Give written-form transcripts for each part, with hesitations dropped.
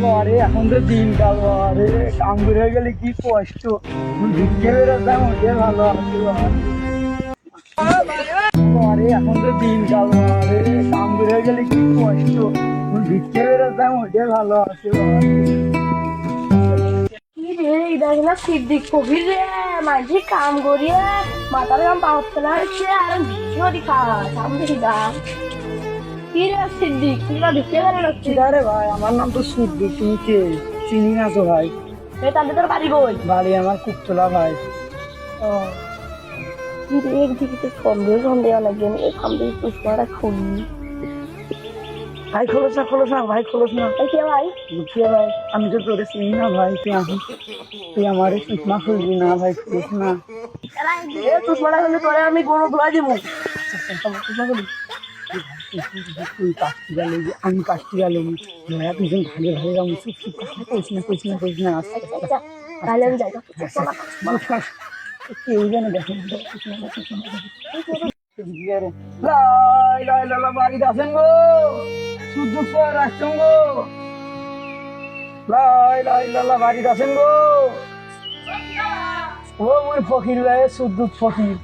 বাবারে এখন তো দিনকাল বাবারে কাম করে গেলে কি কষ্ট ভিক্ষে বেরোতাম ওটাই ভালো আছে বাবারে এখন তো দিনকাল বাবারে কাম করে গেলে কি কষ্ট ভিক্ষে বেরোতাম ওটাই ভালো আছে সিদ্দিক কবির রে মাঝে কাম করিয়ে মাথার কাম পাওয়াচ্ছে না আর ভিক্ষি কাম দেখি গান কি রে সিদ্দিক তোমরা ভিক্ষে বেরো রাখছি রে ভাই আমার নাম তো সিদ্দিক তুমি কে চিনি না তো ভাই তাহলে তোর বাড়ি বই বাড়ি আমার কুপতলা ভাই একদিকে তো সন্দেহ লাগে এই সামনে পুষ্পাটা খুলি ভাই খোলস না ভাই খোলস না কে ভাই মুখিয়া ভাই আমি তো তোরে চিনি না ভাই তুই আমার সুষমা খুলবি না ভাই খোলস না পুষ্পাটা খুললে তোরে আমি গরু ধোয়া দিব তুই পাঁচটি গেলে আমি পাঁচটি গেলে ভাইয়া দুজন ভালো ভালো যাবো কইস না তাহলে আমি যাই কেউ যেন দেখেন বাড়িতে আসেন গো সুযোগ রাখছেন গো বাড়িতে আসেন গো ও ওই ফকির ভাই সুদ্দুত ফকির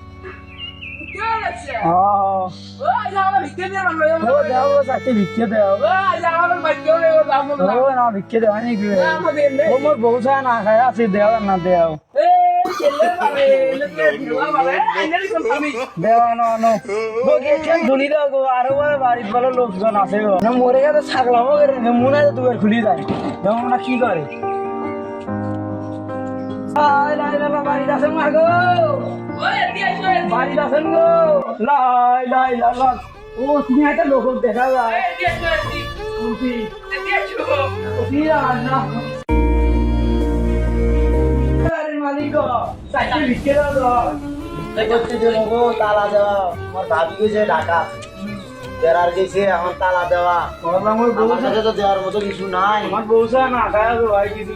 ভিক্ষে দেওয়া নাকি মোর বউ চা না খায় আছে দেওয়া না দেও খুলি দাও গো আরো বাড়ির ভালো লোকজন আছে গো মরে গেছে ছাগলামো মনে হয় দুবার খুলি যায় আমরা কি করে বাড়িতে আসেন না গো বাড়িতে আসেন গো ও তুমি একটা লোক দেখা যায় মালিক ভিক্ষে দাও তালা দেওয়া আমার ভাবি গেছে ঢাকা বেড়ার গেছে এখন তালা দেওয়া আমার কাছে তো দেওয়ার মতো কিছু নাই আমার বউসা না খায় ভাই কিছু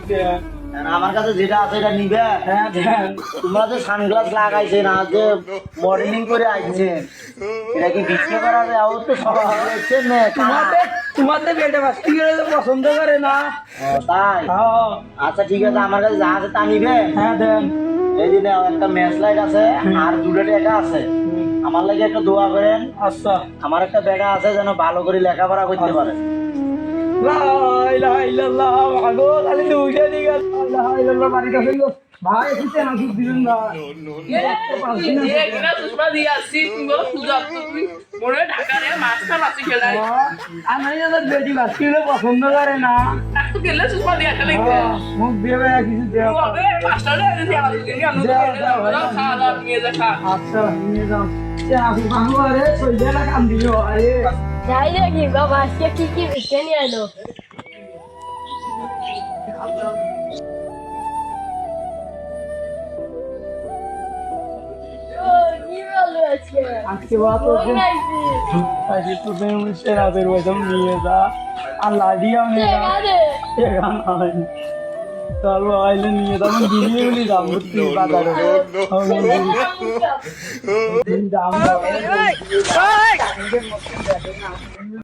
আমার কাছে যেটা আছে এটা নিবে তোমরা যে সানগ্লাস লাগাইছে না যে মডেলিং করে আসছে এটা কি বিক্রি করা যায় ও তো সবাই তোমাদের বেটা বাস্তি করে পছন্দ করে না তাই আচ্ছা ঠিক আছে আমার কাছে যা আছে তা নিবে হ্যাঁ দেন এই দিনে একটা ম্যাচ লাইট আছে আর দুটো টাকা আছে আমার লাগে একটা দোয়া করেন আচ্ছা আমার একটা বেটা আছে যেন ভালো করে লেখাপড়া করতে পারে ভাই না দিবেন না বেটি বাস্তি পছন্দ করে না মুখ দিয়ে কিছু দেওয়া আচ্ছা নিয়ে যাও আরে সইলা কাম দিল আরে যাই দেখি বাবা আজকে কি ভিক্ষে নিয়ে এলো আজকে তো রাতের বেতন নিয়ে যা আর লাডিও তারপর আইলে নিয়ে তখন দিয়ে বলি দাম বাজারে দাম